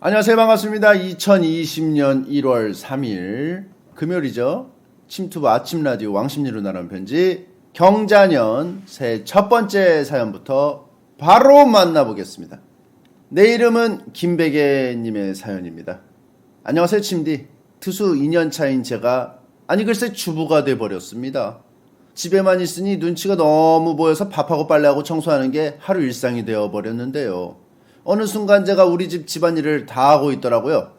안녕하세요. 반갑습니다. 2020년 1월 3일 금요일이죠. 침투브 아침 라디오 왕십리로 나란 편지 경자년 새해 첫 번째 사연부터 바로 만나보겠습니다. 내 이름은 김베개님의 사연입니다. 안녕하세요, 침디. 투수 2년 차인 제가 글쎄 주부가 돼버렸습니다. 집에만 있으니 눈치가 너무 보여서 밥하고 빨래하고 청소하는 게 하루 일상이 되어버렸는데요. 어느 순간 제가 우리 집 집안일을 다 하고 있더라고요.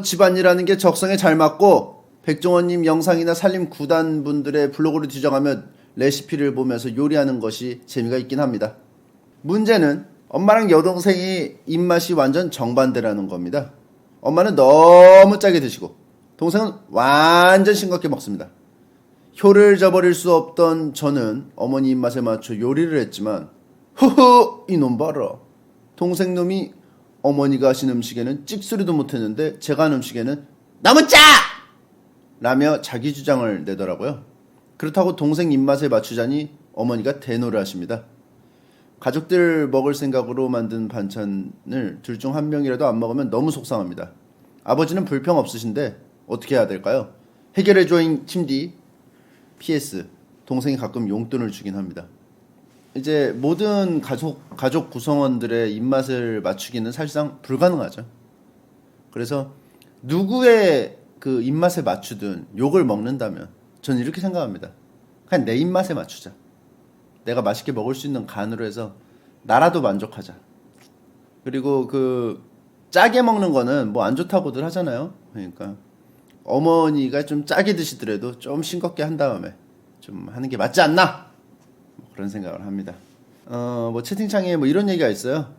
집안일하는 게 적성에 잘 맞고 백종원님 영상이나 산림 구단분들의 블로그를 뒤져가며 레시피를 보면서 요리하는 것이 재미가 있긴 합니다. 문제는 엄마랑 여동생이 입맛이 완전 정반대라는 겁니다. 엄마는 너무 짜게 드시고 동생은 완전 싱겁게 먹습니다. 혀를 저버릴 수 없던 저는 어머니 입맛에 맞춰 요리를 했지만 후후 이놈 봐라. 동생 놈이 어머니가 하신 음식에는 찍소리도 못했는데 제가 한 음식에는 너무 짜! 라며 자기 주장을 내더라고요. 그렇다고 동생 입맛에 맞추자니 어머니가 대노를 하십니다. 가족들 먹을 생각으로 만든 반찬을 둘 중 한 명이라도 안 먹으면 너무 속상합니다. 아버지는 불평 없으신데 어떻게 해야 될까요? 해결해줘잉 침디. PS 동생이 가끔 용돈을 주긴 합니다. 이제 모든 가족 구성원들의 입맛을 맞추기는 사실상 불가능하죠. 그래서 누구의 그 입맛에 맞추든 욕을 먹는다면 저는 이렇게 생각합니다. 그냥 내 입맛에 맞추자. 내가 맛있게 먹을 수 있는 간으로 해서 나라도 만족하자. 그리고 그 짜게 먹는 거는 안 좋다고들 하잖아요. 그러니까 어머니가 좀 짜게 드시더라도 좀 싱겁게 한 다음에 좀 하는 게 맞지 않나? 그런 생각을 합니다. 채팅창에 이런 얘기가 있어요.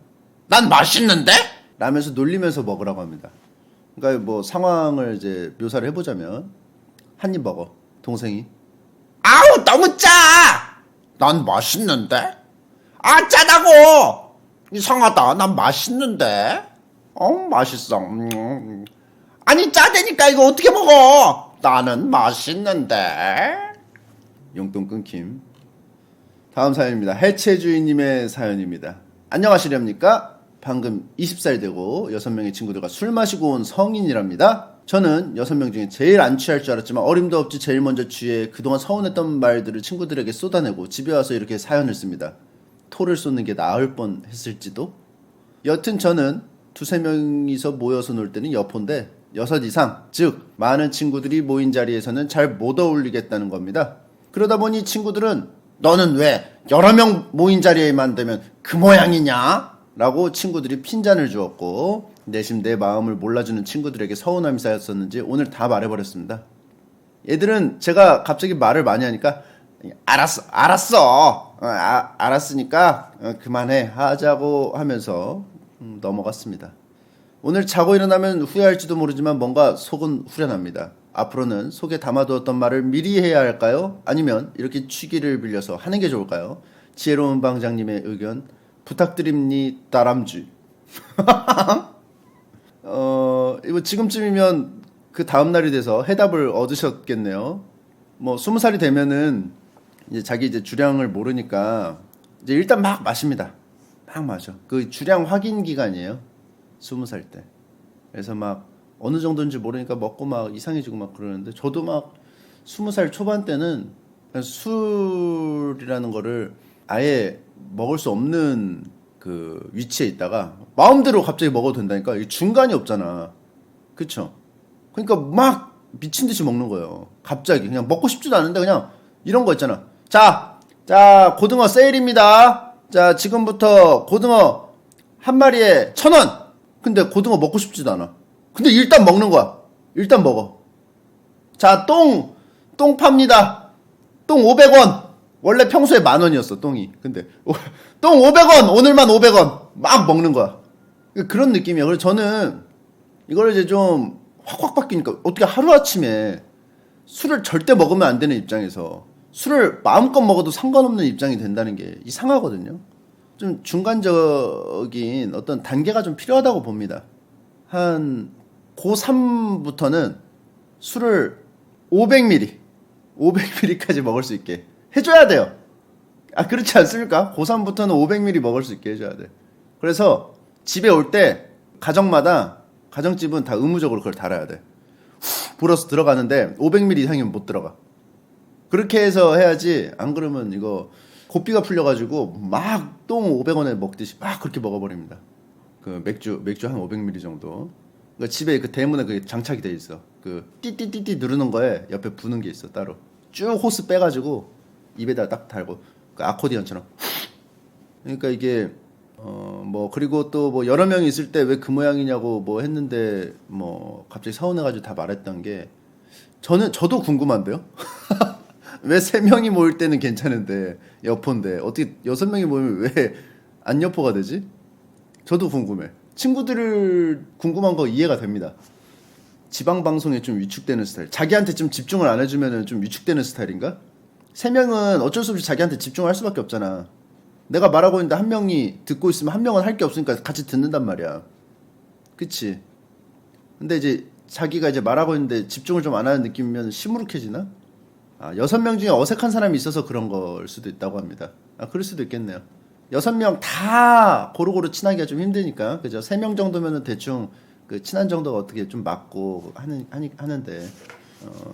난 맛있는데? 라면서 놀리면서 먹으라고 합니다. 그러니까 상황을 이제 묘사를 해보자면 한 입 먹어. 동생이 아우 너무 짜! 난 맛있는데? 아 짜다고! 이상하다. 난 맛있는데? 맛있어. 아니 짜다니까 이거 어떻게 먹어? 나는 맛있는데? 용돈 끊김. 다음 사연입니다. 해체주의님의 사연입니다. 안녕하시렵니까? 방금 20살 되고 6명의 친구들과 술 마시고 온 성인이랍니다. 저는 6명 중에 제일 안 취할 줄 알았지만 어림도 없이 제일 먼저 취해 그동안 서운했던 말들을 친구들에게 쏟아내고 집에 와서 이렇게 사연을 씁니다. 토를 쏟는 게 나을 뻔했을지도? 여튼 저는 2-3명이서 모여서 놀 때는 여포인데 6 이상, 즉 많은 친구들이 모인 자리에서는 잘 못 어울리겠다는 겁니다. 그러다 보니 친구들은 너는 왜 여러 명 모인 자리에만 되면 그 모양이냐? 라고 친구들이 핀잔을 주었고 내심 내 마음을 몰라주는 친구들에게 서운함이 쌓였었는지 오늘 다 말해버렸습니다. 얘들은 제가 갑자기 말을 많이 하니까 알았어 알았으니까 그만해 하자고 하면서 넘어갔습니다. 오늘 자고 일어나면 후회할지도 모르지만 뭔가 속은 후련합니다. 앞으로는 속에 담아두었던 말을 미리 해야 할까요? 아니면 이렇게 취기를 빌려서 하는 게 좋을까요? 지혜로운 방장님의 의견 부탁드립니다. 이거 지금쯤이면 그 다음날이 돼서 해답을 얻으셨겠네요. 20살이 되면은 이제 자기 주량을 모르니까 이제 일단 막 마십니다. 막 마셔. 그 주량 확인 기간이에요. 20살 때. 그래서 어느 정도인지 모르니까 먹고 이상해지고 그러는데 저도 20살 초반 때는 그냥 술이라는 거를 아예 먹을 수 없는 그 위치에 있다가 마음대로 갑자기 먹어도 된다니까. 이게 중간이 없잖아. 그쵸? 그러니까 미친 듯이 먹는 거예요. 갑자기 그냥 먹고 싶지도 않은데 그냥 이런 거 있잖아. 자 고등어 세일입니다. 자 지금부터 고등어 한 마리에 1,000원. 근데 고등어 먹고 싶지도 않아. 근데 일단 먹는 거야. 일단 먹어. 자, 똥 팝니다. 똥 500원. 원래 평소에 10,000원이었어, 똥이. 근데 똥 500원. 오늘만 500원. 막 먹는 거야. 그런 느낌이야. 그래서 저는 이걸 이제 좀 확 바뀌니까 어떻게 하루아침에 술을 절대 먹으면 안 되는 입장에서 술을 마음껏 먹어도 상관없는 입장이 된다는 게 이상하거든요. 좀 중간적인 어떤 단계가 좀 필요하다고 봅니다. 한 고3부터는 술을 500ml까지 먹을 수 있게 해줘야 돼요. 그렇지 않습니까? 고3부터는 500ml 먹을 수 있게 해줘야 돼. 그래서 집에 올 때 가정집은 다 의무적으로 그걸 달아야 돼. 불어서 들어가는데 500ml 이상이면 못 들어가. 그렇게 해서 해야지. 안 그러면 이거 고삐가 풀려가지고 막 똥 500원에 먹듯이 막 그렇게 먹어버립니다. 그 맥주 한 500ml 정도. 그러니까 집에 그 대문에 그 장착이 돼 있어. 그 띠띠띠띠 누르는 거에 옆에 부는 게 있어 따로. 쭉 호스 빼가지고 입에다 딱 달고 그 아코디언처럼. 그러니까 이게 뭐 그리고 또 뭐 여러 명이 있을 때 왜 그 모양이냐고 뭐 했는데 뭐 갑자기 서운해가지고 다 말했던 게 저도 궁금한데요. 왜 3명이 모일 때는 괜찮은데 여포인데 어떻게 6명이 모이면 왜 안 여포가 되지? 저도 궁금해. 친구들 궁금한 거 이해가 됩니다. 지방 방송에 좀 위축되는 스타일. 자기한테 좀 집중을 안 해주면 좀 위축되는 스타일인가? 3명은 어쩔 수 없이 자기한테 집중을 할 수밖에 없잖아. 내가 말하고 있는데 한 명이 듣고 있으면 한 명은 할 게 없으니까 같이 듣는단 말이야. 그치? 근데 이제 자기가 이제 말하고 있는데 집중을 좀 안 하는 느낌이면 시무룩해지나? 6명 중에 어색한 사람이 있어서 그런 걸 수도 있다고 합니다. 그럴 수도 있겠네요. 6명 다 고루고루 친하기가 좀 힘드니까, 그죠? 3명 정도면은 대충 그 친한 정도가 어떻게 좀 맞고 하는데,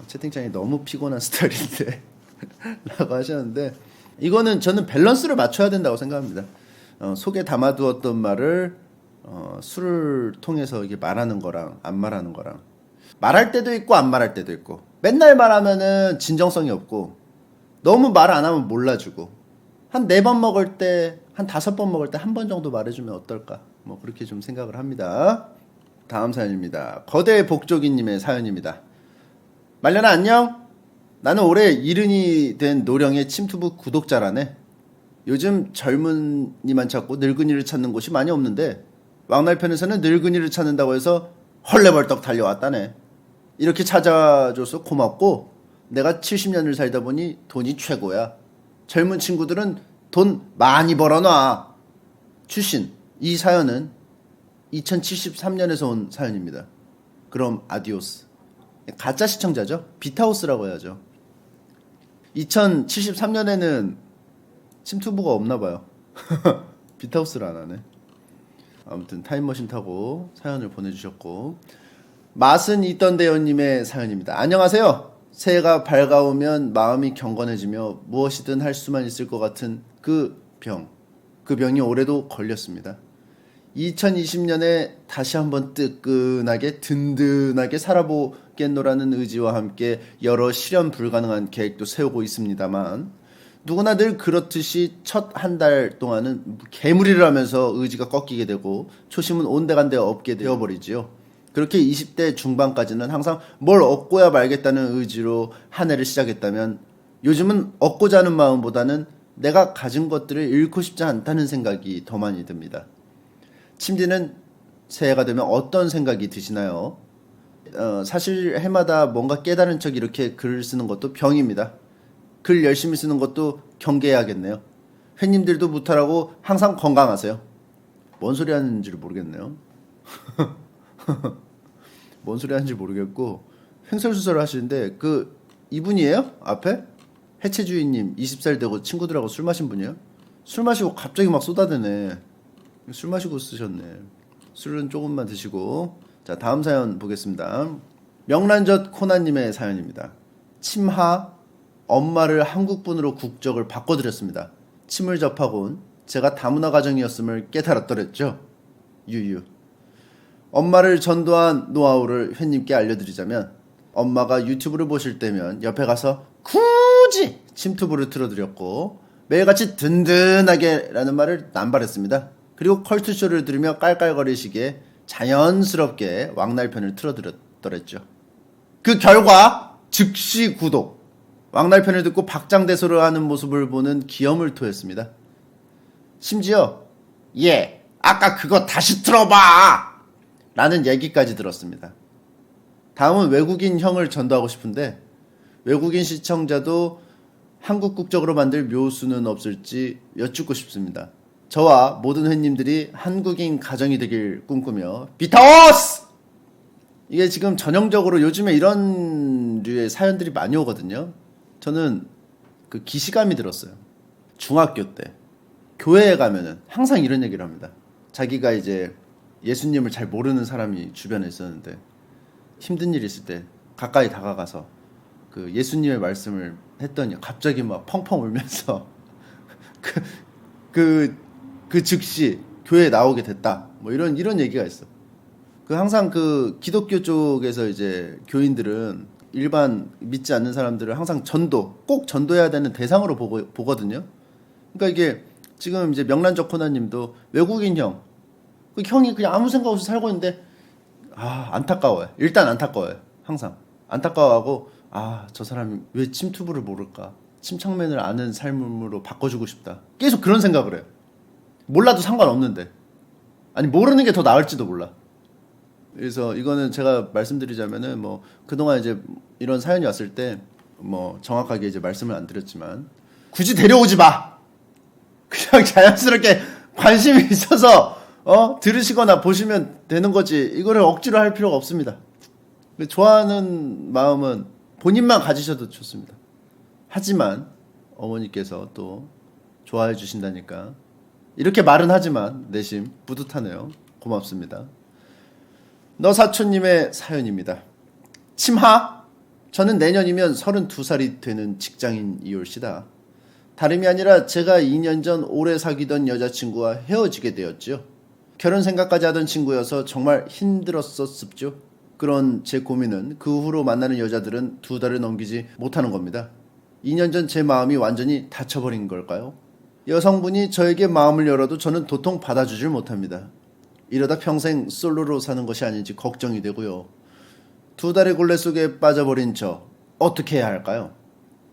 채팅창이 너무 피곤한 스타일인데, 라고 하셨는데, 이거는 저는 밸런스를 맞춰야 된다고 생각합니다. 속에 담아두었던 말을, 술을 통해서 이게 말하는 거랑, 안 말하는 거랑, 말할 때도 있고, 안 말할 때도 있고, 맨날 말하면은 진정성이 없고, 너무 말 안 하면 몰라주고, 한 4번 먹을 때, 한 5번 먹을 때 한 번 정도 말해주면 어떨까? 뭐 그렇게 좀 생각을 합니다. 다음 사연입니다. 거대 복조기님의 사연입니다. 말려나 안녕? 나는 올해 70이 된 노령의 침투부 구독자라네. 요즘 젊은이만 찾고 늙은이를 찾는 곳이 많이 없는데 왕날편에서는 늙은이를 찾는다고 해서 헐레벌떡 달려왔다네. 이렇게 찾아줘서 고맙고 내가 70년을 살다 보니 돈이 최고야. 젊은 친구들은 돈 많이 벌어놔. 출신. 이 사연은 2073년에서 온 사연입니다. 그럼 아디오스. 가짜 시청자죠. 비타우스라고 해야죠. 2073년에는 침투부가 없나봐요. 비타우스를 안 하네. 아무튼 타임머신 타고 사연을 보내주셨고, 맛은 있던데요님의 사연입니다. 안녕하세요. 새해가 밝아오면 마음이 경건해지며 무엇이든 할 수만 있을 것 같은 그 병이 올해도 걸렸습니다. 2020년에 다시 한번 뜨끈하게 든든하게 살아보겠노라는 의지와 함께 여러 실현 불가능한 계획도 세우고 있습니다만, 누구나 늘 그렇듯이 첫 한 달 동안은 개무리를 하면서 의지가 꺾이게 되고 초심은 온데간데 없게 되어버리지요. 그렇게 20대 중반까지는 항상 뭘 얻고야 말겠다는 의지로 한 해를 시작했다면, 요즘은 얻고자 하는 마음보다는 내가 가진 것들을 잃고 싶지 않다는 생각이 더 많이 듭니다. 침디는 새해가 되면 어떤 생각이 드시나요? 사실 해마다 뭔가 깨달은 척 이렇게 글을 쓰는 것도 병입니다. 글 열심히 쓰는 것도 경계해야겠네요. 회님들도 무탈하고 항상 건강하세요. 뭔 소리 하는지를 모르겠네요. 뭔 소리 하는지 모르겠고, 횡설수설을 하시는데 이분이에요? 앞에? 해체주의님 20살 되고 친구들하고 술 마신 분이에요? 술 마시고 갑자기 막 쏟아대네. 술 마시고 쓰셨네. 술은 조금만 드시고. 자, 다음 사연 보겠습니다. 명란젓 코나님의 사연입니다. 침하, 엄마를 한국분으로 국적을 바꿔드렸습니다. 침을 접하곤 제가 다문화 가정이었음을 깨달았더랬죠. 유유. 엄마를 전도한 노하우를 회님께 알려드리자면, 엄마가 유튜브를 보실 때면 옆에 가서 굳이 침투부를 틀어드렸고 매일같이 든든하게 라는 말을 남발했습니다. 그리고 컬투쇼를 들으며 깔깔거리시기에 자연스럽게 왕날편을 틀어드렸더랬죠. 그 결과 즉시 구독. 왕날편을 듣고 박장대소를 하는 모습을 보는 기염을 토했습니다. 심지어 아까 그거 다시 들어봐! 라는 얘기까지 들었습니다. 다음은 외국인 형을 전도하고 싶은데, 외국인 시청자도 한국 국적으로 만들 묘수는 없을지 여쭙고 싶습니다. 저와 모든 회님들이 한국인 가정이 되길 꿈꾸며 비타오스! 이게 지금 전형적으로 요즘에 이런 류의 사연들이 많이 오거든요. 저는 그 기시감이 들었어요. 중학교 때 교회에 가면은 항상 이런 얘기를 합니다. 자기가 이제 예수님을 잘 모르는 사람이 주변에 있었는데 힘든 일 있을 때 가까이 다가가서 그 예수님의 말씀을 했더니 갑자기 막 펑펑 울면서 그, 그 즉시 교회에 나오게 됐다. 뭐 이런 얘기가 있어. 그 항상 그 기독교 쪽에서 이제 교인들은 일반 믿지 않는 사람들을 항상 꼭 전도해야 되는 대상으로 보거든요. 그러니까 이게 지금 이제 명란적 코나님도 외국인 그 형이 그냥 아무 생각 없이 살고 있는데 안타까워요. 일단 안타까워요. 항상 안타까워하고 저 사람이 왜 침투부를 모를까? 침착맨을 아는 삶으로 바꿔주고 싶다. 계속 그런 생각을 해요. 몰라도 상관없는데. 아니 모르는 게 더 나을지도 몰라. 그래서 이거는 제가 말씀드리자면은 뭐 그동안 이제 이런 사연이 왔을 때 뭐 정확하게 이제 말씀을 안 드렸지만 굳이 데려오지 마. 그냥 자연스럽게 관심이 있어서 들으시거나 보시면 되는 거지. 이거를 억지로 할 필요가 없습니다. 좋아하는 마음은 본인만 가지셔도 좋습니다. 하지만 어머니께서 또 좋아해 주신다니까 이렇게 말은 하지만 내심 뿌듯하네요. 고맙습니다. 너 사촌님의 사연입니다. 침하, 저는 내년이면 32살이 되는 직장인 이올시다. 다름이 아니라 제가 2년 전 오래 사귀던 여자친구와 헤어지게 되었죠. 결혼 생각까지 하던 친구여서 정말 힘들었었습죠. 그런 제 고민은 그 후로 만나는 여자들은 2달을 넘기지 못하는 겁니다. 2년 전 제 마음이 완전히 닫혀버린 걸까요? 여성분이 저에게 마음을 열어도 저는 도통 받아주질 못합니다. 이러다 평생 솔로로 사는 것이 아닌지 걱정이 되고요. 2달의 굴레 속에 빠져버린 저 어떻게 해야 할까요?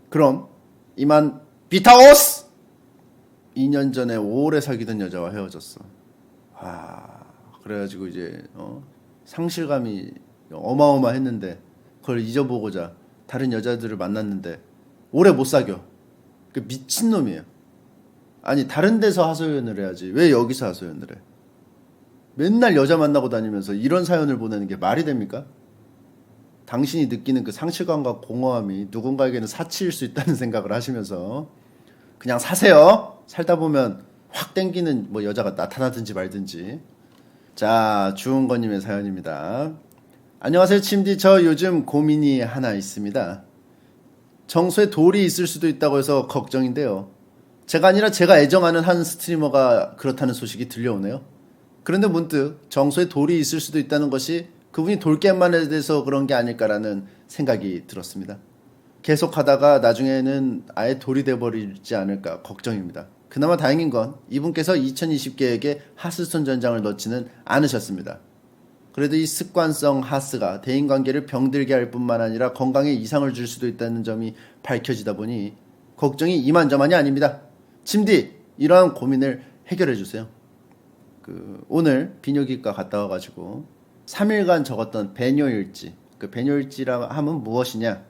그럼 이만 비타오스! 2년 전에 오래 사귀던 여자와 헤어졌어. 그래가지고 이제 상실감이 어마어마했는데 그걸 잊어보고자 다른 여자들을 만났는데 오래 못 사겨. 그 미친놈이에요. 아니 다른 데서 하소연을 해야지 왜 여기서 하소연을 해? 맨날 여자 만나고 다니면서 이런 사연을 보내는 게 말이 됩니까? 당신이 느끼는 그 상실감과 공허함이 누군가에게는 사치일 수 있다는 생각을 하시면서 그냥 사세요. 살다 보면 확 땡기는 뭐 여자가 나타나든지 말든지. 자, 주은거님의 사연입니다. 안녕하세요 침디. 저 요즘 고민이 하나 있습니다. 정수에 돌이 있을 수도 있다고 해서 걱정인데요. 제가 아니라 제가 애정하는 한 스트리머가 그렇다는 소식이 들려오네요. 그런데 문득 정수에 돌이 있을 수도 있다는 것이 그분이 돌게임만 해서 그런 게 아닐까라는 생각이 들었습니다. 계속하다가 나중에는 아예 돌이 돼버리지 않을까 걱정입니다. 그나마 다행인 건 이분께서 2020계획에 하스스톤 전장을 넣지는 않으셨습니다. 그래도 이 습관성 하스가 대인관계를 병들게 할 뿐만 아니라 건강에 이상을 줄 수도 있다는 점이 밝혀지다 보니 걱정이 이만저만이 아닙니다. 침디, 이러한 고민을 해결해 주세요. 오늘 비뇨기과 갔다 와가지고 3일간 적었던 배뇨일지. 그 배뇨일지라 하면 무엇이냐?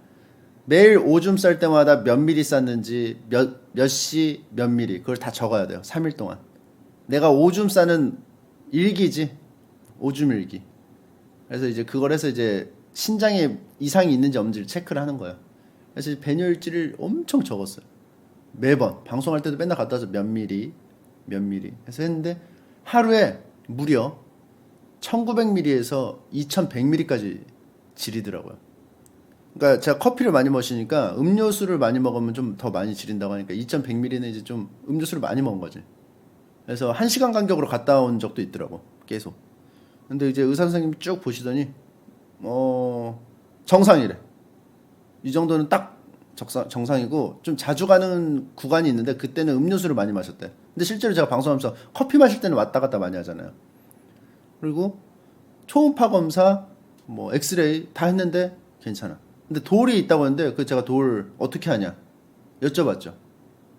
매일 오줌 쌀 때마다 몇 미리 쌌는지 몇 시 몇 미리 그걸 다 적어야 돼요. 3일 동안. 내가 오줌 싸는 일기지. 오줌 일기. 그래서 이제 그걸 해서 이제 신장에 이상이 있는지 없는지를 체크를 하는 거예요. 그래서 배뇨일지를 엄청 적었어요. 매번 방송할 때도 맨날 갖다 와서 몇 미리 해서 했는데 하루에 무려 1900ml에서 2100ml까지 지리더라고요. 그러니까 제가 커피를 많이 마시니까 음료수를 많이 먹으면 좀 더 많이 지린다고 하니까 2100ml는 이제 좀 음료수를 많이 먹은 거지. 그래서 1시간 간격으로 갔다 온 적도 있더라고. 계속. 근데 이제 의사 선생님이 쭉 보시더니 정상이래. 이 정도는 딱 정상이고 좀 자주 가는 구간이 있는데 그때는 음료수를 많이 마셨대. 근데 실제로 제가 방송하면서 커피 마실 때는 왔다 갔다 많이 하잖아요. 그리고 초음파 검사, 뭐 엑스레이 다 했는데 괜찮아. 근데 돌이 있다고 했는데 그 제가 돌 어떻게 하냐 여쭤봤죠.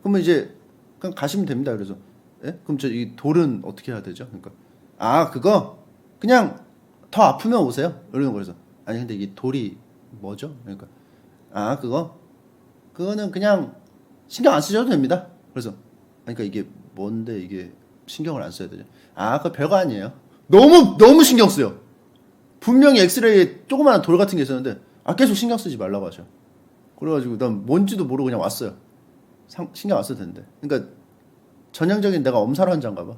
그러면 이제 그냥 가시면 됩니다. 그래서 그럼 저 이 돌은 어떻게 해야 되죠? 그러니까 그거 그냥 더 아프면 오세요. 이러는 거여서 아니 근데 이게 돌이 뭐죠? 그러니까 그거는 그냥 신경 안 쓰셔도 됩니다. 그래서 그러니까 이게 뭔데 이게 신경을 안 써야 되죠? 그거 별거 아니에요. 너무 신경 쓰여. 분명히 엑스레이에 조그마한 돌 같은 게 있었는데 계속 신경 쓰지 말라고 하죠. 그래가지고 난 뭔지도 모르고 그냥 왔어요. 신경 안 써도 되는데. 그러니까 전형적인 내가 엄살 환자인가 봐.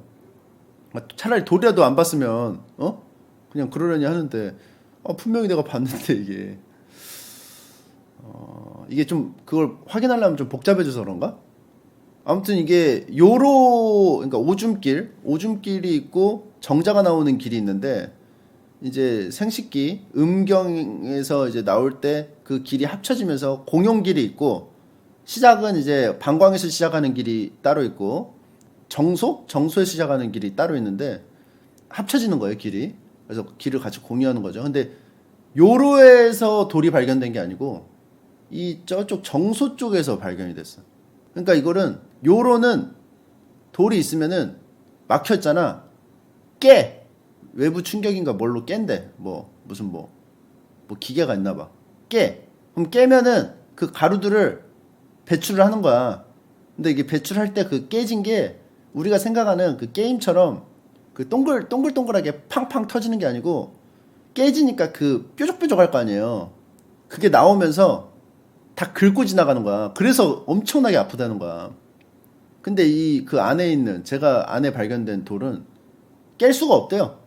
차라리 돌이라도 안 봤으면 그냥 그러려니 하는데 분명히 내가 봤는데 이게 좀 그걸 확인하려면 좀 복잡해져서 그런가? 아무튼 이게 그러니까 오줌길이 있고 정자가 나오는 길이 있는데 이제 생식기 음경에서 이제 나올 때 그 길이 합쳐지면서 공용길이 있고 시작은 이제 방광에서 시작하는 길이 따로 있고 정소에 시작하는 길이 따로 있는데 합쳐지는 거예요, 길이. 그래서 길을 같이 공유하는 거죠. 근데 요로에서 돌이 발견된 게 아니고 이 저쪽 정소 쪽에서 발견이 됐어. 그러니까 이거는 요로는 돌이 있으면은 막혔잖아. 깨. 외부 충격인가 뭘로 깬대. 무슨 기계가 있나 봐. 깨. 그럼 깨면은 그 가루들을 배출을 하는 거야. 근데 이게 배출할 때 그 깨진 게 우리가 생각하는 그 게임처럼 그 동글동글하게 팡팡 터지는 게 아니고 깨지니까 그 뾰족뾰족할 거 아니에요. 그게 나오면서 다 긁고 지나가는 거야. 그래서 엄청나게 아프다는 거야. 근데 그 안에 있는 제가 안에 발견된 돌은 깰 수가 없대요.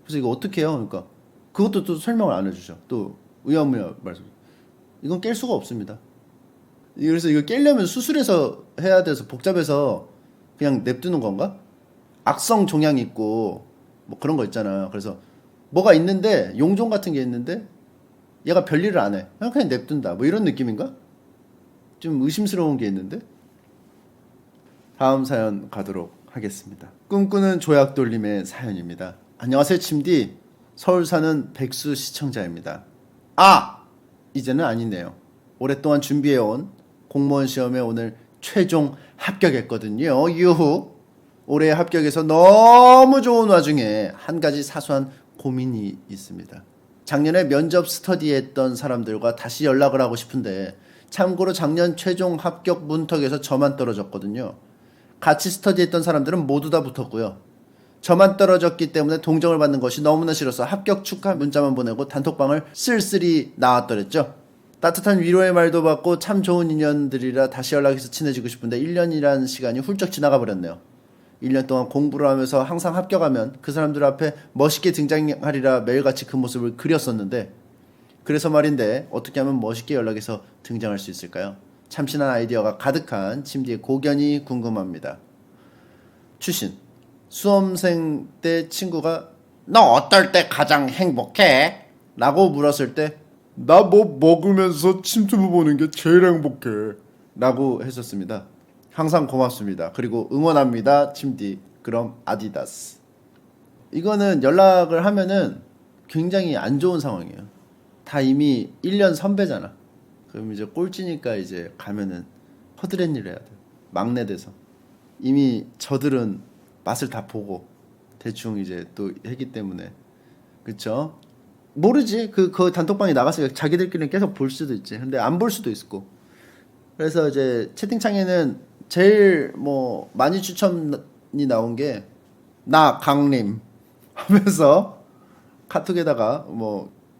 그래서 이거 어떻게 해요? 그러니까 그것도 또 설명을 안 해주죠. 또 의아무야 말씀. 이건 깰 수가 없습니다. 그래서 이거 깨려면 수술해서 해야 돼서 복잡해서 그냥 냅두는 건가? 악성 종양이 있고 그런 거 있잖아. 그래서 뭐가 있는데 용종 같은 게 있는데 얘가 별일을 안 해. 그냥 냅둔다. 이런 느낌인가? 좀 의심스러운 게 있는데. 다음 사연 가도록 하겠습니다. 꿈꾸는 조약돌림의 사연입니다. 안녕하세요, 침디. 서울 사는 백수 시청자입니다. 이제는 아니네요. 오랫동안 준비해온 공무원 시험에 오늘 최종 합격했거든요. 유후. 올해 합격해서 너무 좋은 와중에 한 가지 사소한 고민이 있습니다. 작년에 면접 스터디했던 사람들과 다시 연락을 하고 싶은데 참고로 작년 최종 합격 문턱에서 저만 떨어졌거든요. 같이 스터디했던 사람들은 모두 다 붙었고요. 저만 떨어졌기 때문에 동정을 받는 것이 너무나 싫어서 합격 축하 문자만 보내고 단톡방을 쓸쓸히 나왔더랬죠. 따뜻한 위로의 말도 받고 참 좋은 인연들이라 다시 연락해서 친해지고 싶은데 1년이라는 시간이 훌쩍 지나가 버렸네요. 1년 동안 공부를 하면서 항상 합격하면 그 사람들 앞에 멋있게 등장하리라 매일같이 그 모습을 그렸었는데 그래서 말인데 어떻게 하면 멋있게 연락해서 등장할 수 있을까요? 참신한 아이디어가 가득한 침디의 고견이 궁금합니다. 출신 수험생 때 친구가 너 어떨 때 가장 행복해? 라고 물었을 때 나 먹으면서 침투부 보는 게 제일 행복해 라고 했었습니다. 항상 고맙습니다. 그리고 응원합니다. 침디. 그럼 아디다스. 이거는 연락을 하면은 굉장히 안 좋은 상황이에요. 다 이미 1년 선배잖아. 그럼 이제 꼴찌니까 이제 가면은 허드렛 일 해야 돼. 막내 돼서. 이미 저들은 맛을 다 보고 대충 이제 또 했기 때문에. 그쵸? 모르지. 그 단톡방에 나가서 자기들끼리는 계속 볼 수도 있지. 근데 안 볼 수도 있고. 그래서 이제 채팅창에는 제일 많이 추천이 나온 게 나 강림 하면서 카톡에다가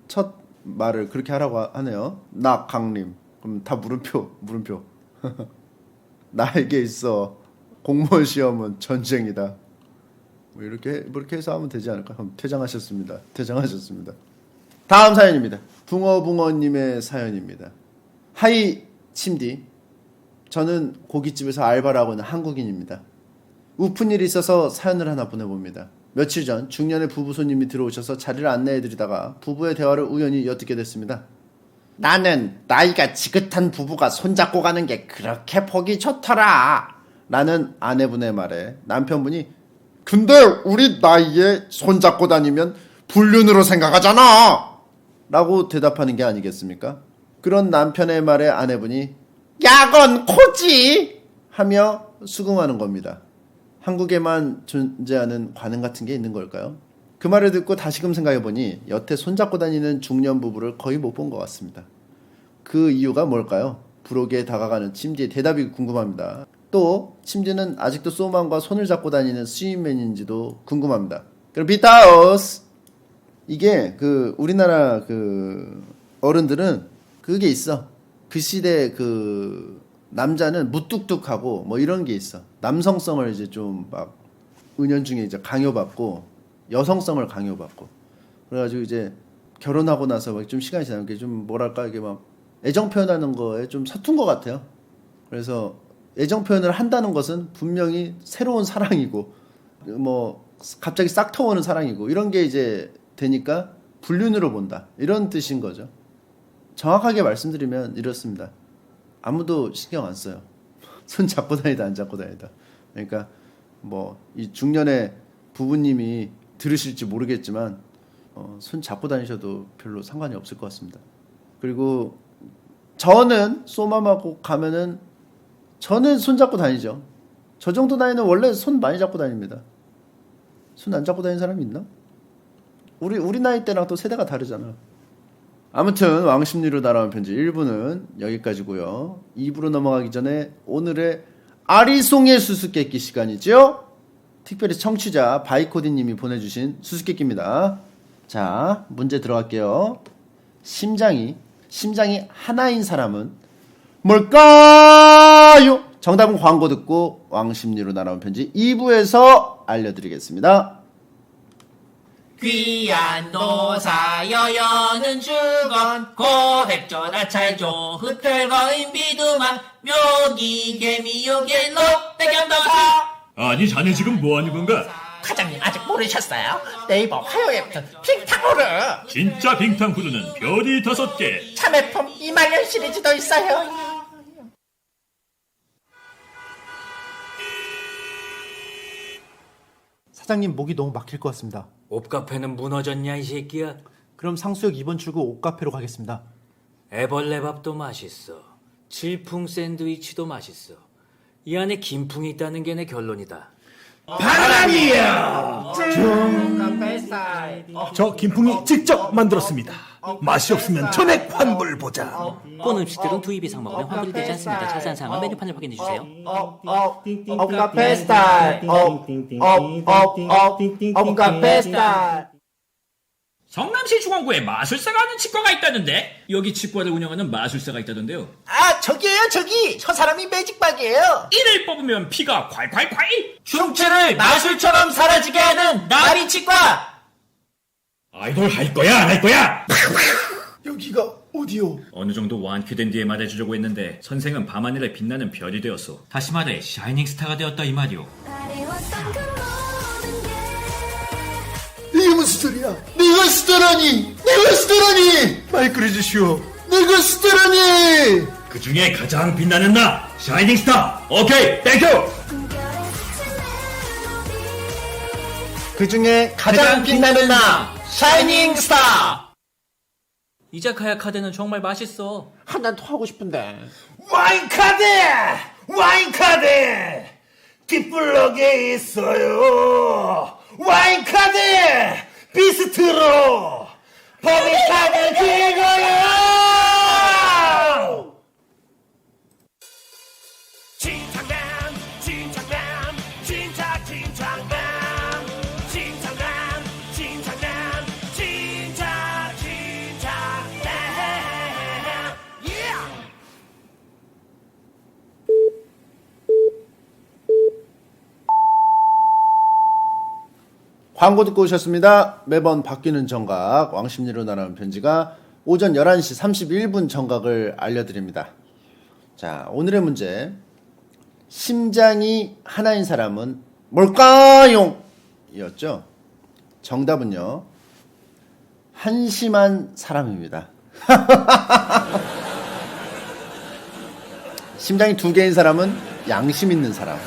첫 말을 그렇게 하라고 하네요. 나 강림. 그럼 다 물음표. 나에게 있어 공무원 시험은 전쟁이다. 이렇게 해서 하면 되지 않을까? 그럼 퇴장하셨습니다. 다음 사연입니다. 붕어님의 사연입니다. 하이 침디. 저는 고깃집에서 알바를 하고 있는 한국인입니다. 우픈 일이 있어서 사연을 하나 보내봅니다. 며칠 전 중년의 부부 손님이 들어오셔서 자리를 안내해드리다가 부부의 대화를 우연히 엿듣게 됐습니다. 나는 나이가 지긋한 부부가 손잡고 가는 게 그렇게 보기 좋더라 라는 아내분의 말에 남편분이 근데 우리 나이에 손잡고 다니면 불륜으로 생각하잖아 라고 대답하는 게 아니겠습니까? 그런 남편의 말에 아내분이 야건 코지 하며 수긍하는 겁니다. 한국에만 존재하는 관행 같은 게 있는 걸까요? 그 말을 듣고 다시금 생각해보니 여태 손잡고 다니는 중년 부부를 거의 못 본 것 같습니다. 그 이유가 뭘까요? 부록에 다가가는 침디의 대답이 궁금합니다. 또 침디는 아직도 소만과 손을 잡고 다니는 스윗맨인지도 궁금합니다. 그럼 비타오스! 이게 우리나라 어른들은 그게 있어. 그 시대 남자는 무뚝뚝하고 이런 게 있어. 남성성을 이제 좀 막 은연중에 이제 강요받고 여성성을 강요받고 그래가지고 이제 결혼하고 나서 막 좀 시간이 지나는 게 좀 뭐랄까 이게 막 애정 표현하는 거에 좀 서툰 것 같아요. 그래서 애정 표현을 한다는 것은 분명히 새로운 사랑이고 뭐 갑자기 싹 터오는 사랑이고 이런 게 이제 되니까 불륜으로 본다 이런 뜻인 거죠. 정확하게 말씀드리면 이렇습니다. 아무도 신경 안 써요. 손 잡고 다니다 안 잡고 다니다. 그러니까 뭐 이 중년의 부부님이 들으실지 모르겠지만 손 잡고 다니셔도 별로 상관이 없을 것 같습니다. 그리고 저는 소맘하고 가면은 저는 손 잡고 다니죠. 저 정도 나이는 원래 손 많이 잡고 다닙니다. 손 안 잡고 다니는 사람이 있나? 우리 나이 때랑 또 세대가 다르잖아. 아무튼 왕십리로 날아온 편지 1부는 여기까지고요. 2부로 넘어가기 전에 오늘의 아리송의 수수께끼 시간이죠. 특별히 청취자 바이코디님이 보내주신 수수께끼입니다. 자, 문제 들어갈게요. 심장이 하나인 사람은 뭘까요? 정답은 광고 듣고 왕십리로 날아온 편지 2부에서 알려드리겠습니다. 귀한 노사여여는 주건 고획전 아찰조 흩털거인 비두만 묘기 개미 요괴로 백연도사. 아니 자네 지금 뭐하는 건가? 과장님 아직 모르셨어요? 네이버 화요일부터 핑탕후루 진짜 빙탕후루는 별이 5개 참외품 2만년 시리즈도 있어요. 사장님 목이 너무 막힐 것 같습니다. 옷카페는 무너졌냐 이 새끼야? 그럼 상수역 2번 출구 옷카페로 가겠습니다. 애벌레밥도 맛있어. 질풍 샌드위치도 맛있어. 이 안에 김풍이 있다는 게 내 결론이다. 저 김풍이 직접 만들었습니다. 맛이 없으면 전액 환불 보자. 본 음식들은 두 입 이상 먹으면 환불이 되지 않습니다. 자세한 사항은 메뉴판을 확인해 주세요. 옥카페 스타일 옥카페 스타일. 성남시 중원구에 마술사가 하는 치과가 있다는데 여기 치과를 운영하는 마술사가 있다던데요. 아 저기에요 저기 저 사람이 매직박이에요. 이를 뽑으면 피가 콸콸콸. 흉추를 마술처럼 사라지게 하는 나비 치과. 아이돌 할 거야 안 할 거야? 여기가 어디요? 어느 정도 완쾌된 뒤에 말해주려고 했는데 선생은 밤하늘에 빛나는 별이 되었어. 다시 말해 샤이닝 스타가 되었다 이 말이오. 이게 무슨 소리야? 내가 스타라니! 마이크를 주시오. 내가 스타라니! 그 중에 가장 빛나는 나 샤이닝 스타. 오케이 땡큐. 그 중에 가장 빛나는 나 샤이닝 스타. 이자카야 카드는 정말 맛있어. 난 토하고 싶은데. 와인카드 뒷블럭에 있어요. 와인카드 비스트로 법인카드 찍어요. 진창남 진짜 광고 듣고 오셨습니다. 매번 바뀌는 정각 왕십리로 날아온 편지가 오전 11시 31분 정각을 알려드립니다. 자, 오늘의 문제. 심장이 하나인 사람은 뭘까요? 이었죠. 정답은요. 한심한 사람입니다. 심장이 2개인 사람은 양심 있는 사람.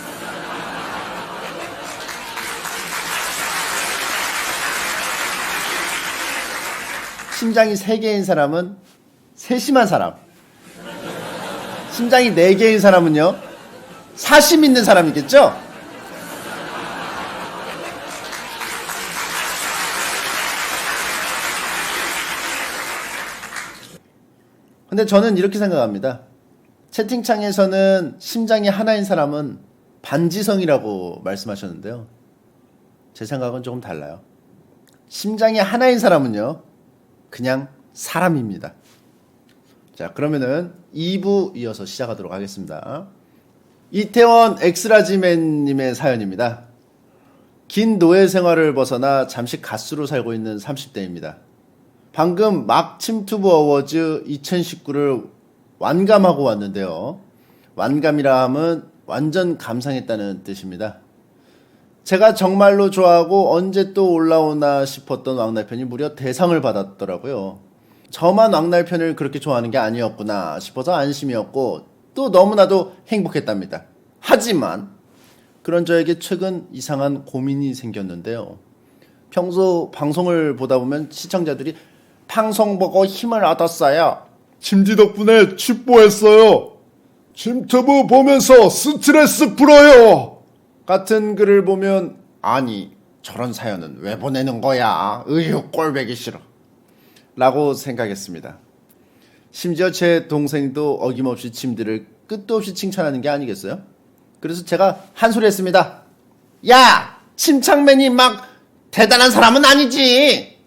심장이 3개인 사람은 세심한 사람. 심장이 4개인 사람은요, 사심 있는 사람이겠죠? 근데 저는 이렇게 생각합니다. 채팅창에서는 심장이 하나인 사람은 반지성이라고 말씀하셨는데요. 제 생각은 조금 달라요. 심장이 하나인 사람은요, 그냥 사람입니다. 자, 그러면은 2부 이어서 시작하도록 하겠습니다. 이태원 엑스라지맨님의 사연입니다. 긴 노예 생활을 벗어나 잠시 가수로 살고 있는 30대입니다. 방금 막 침투브 어워즈 2019를 완감하고 왔는데요. 완감이라 함은 완전 감상했다는 뜻입니다. 제가 정말로 좋아하고 언제 또 올라오나 싶었던 왕날편이 무려 대상을 받았더라고요. 저만 왕날편을 그렇게 좋아하는 게 아니었구나 싶어서 안심이었고 또 너무나도 행복했답니다. 하지만 그런 저에게 최근 이상한 고민이 생겼는데요. 평소 방송을 보다 보면 시청자들이 방송 보고 힘을 얻었어요. 침디 덕분에 칩보했어요. 침투브 보면서 스트레스 풀어요. 같은 글을 보면 아니 저런 사연은 왜 보내는 거야. 으유 꼴배기 싫어. 라고 생각했습니다. 심지어 제 동생도 어김없이 침디를 끝도 없이 칭찬하는 게 아니겠어요? 그래서 제가 한 소리 했습니다. 야! 침착맨이 막 대단한 사람은 아니지!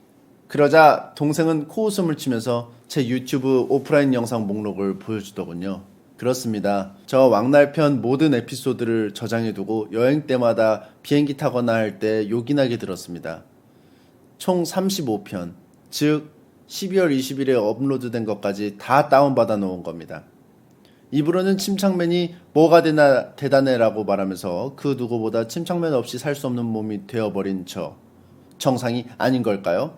그러자 동생은 코웃음을 치면서 제 유튜브 오프라인 영상 목록을 보여주더군요. 그렇습니다. 저 왕날편 모든 에피소드를 저장해두고 여행 때마다 비행기 타거나 할 때 요긴하게 들었습니다. 총 35편, 즉 12월 20일에 업로드된 것까지 다 다운받아 놓은 겁니다. 입으로는 침착맨이 뭐가 되나 대단해라고 말하면서 그 누구보다 침착맨 없이 살 수 없는 몸이 되어버린 저 정상이 아닌 걸까요?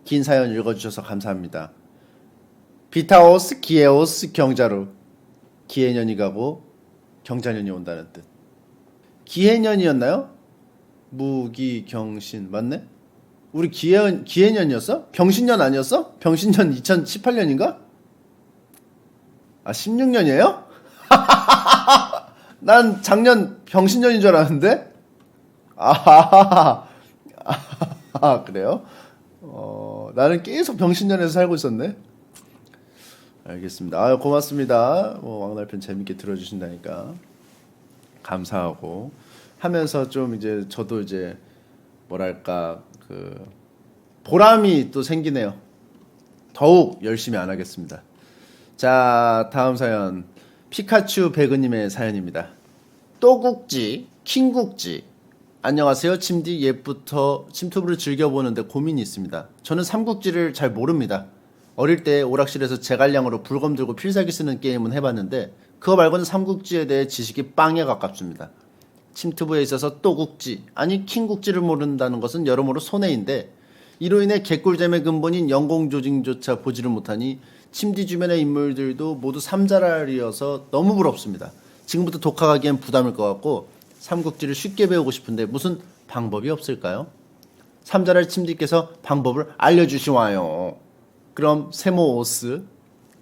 긴 사연 읽어주셔서 감사합니다. 비타오스 기에오스 경자루 기해년이 가고 경자년이 온다는 뜻. 기해년이었나요? 무기경신 맞네? 우리 기해년이었어? 병신년 아니었어? 병신년 2018년인가? 아 16년이에요? 난 작년 병신년인 줄 알았는데? 그래요? 나는 계속 병신년에서 살고 있었네. 알겠습니다. 고맙습니다. 왕날편 재밌게 들어주신다니까 감사하고 하면서 좀 이제 저도 이제 뭐랄까 그 보람이 또 생기네요. 더욱 열심히 안 하겠습니다. 자, 다음 사연 피카츄 배그님의 사연입니다. 또국지 킹국지 안녕하세요. 침디 옛부터 침투브를 즐겨보는데 고민이 있습니다. 저는 삼국지를 잘 모릅니다. 어릴 때 오락실에서 제갈량으로 불검 들고 필살기 쓰는 게임은 해봤는데 그거 말고는 삼국지에 대해 지식이 빵에 가깝습니다. 침투브에 있어서 또국지 아니 킹국지를 모른다는 것은 여러모로 손해인데 이로 인해 개꿀잼의 근본인 영공조징조차 보지를 못하니 침디 주변의 인물들도 모두 삼자랄이어서 너무 부럽습니다. 지금부터 독학하기엔 부담일 것 같고 삼국지를 쉽게 배우고 싶은데 무슨 방법이 없을까요? 삼자랄 침디께서 방법을 알려주시와요. 그럼 세모오스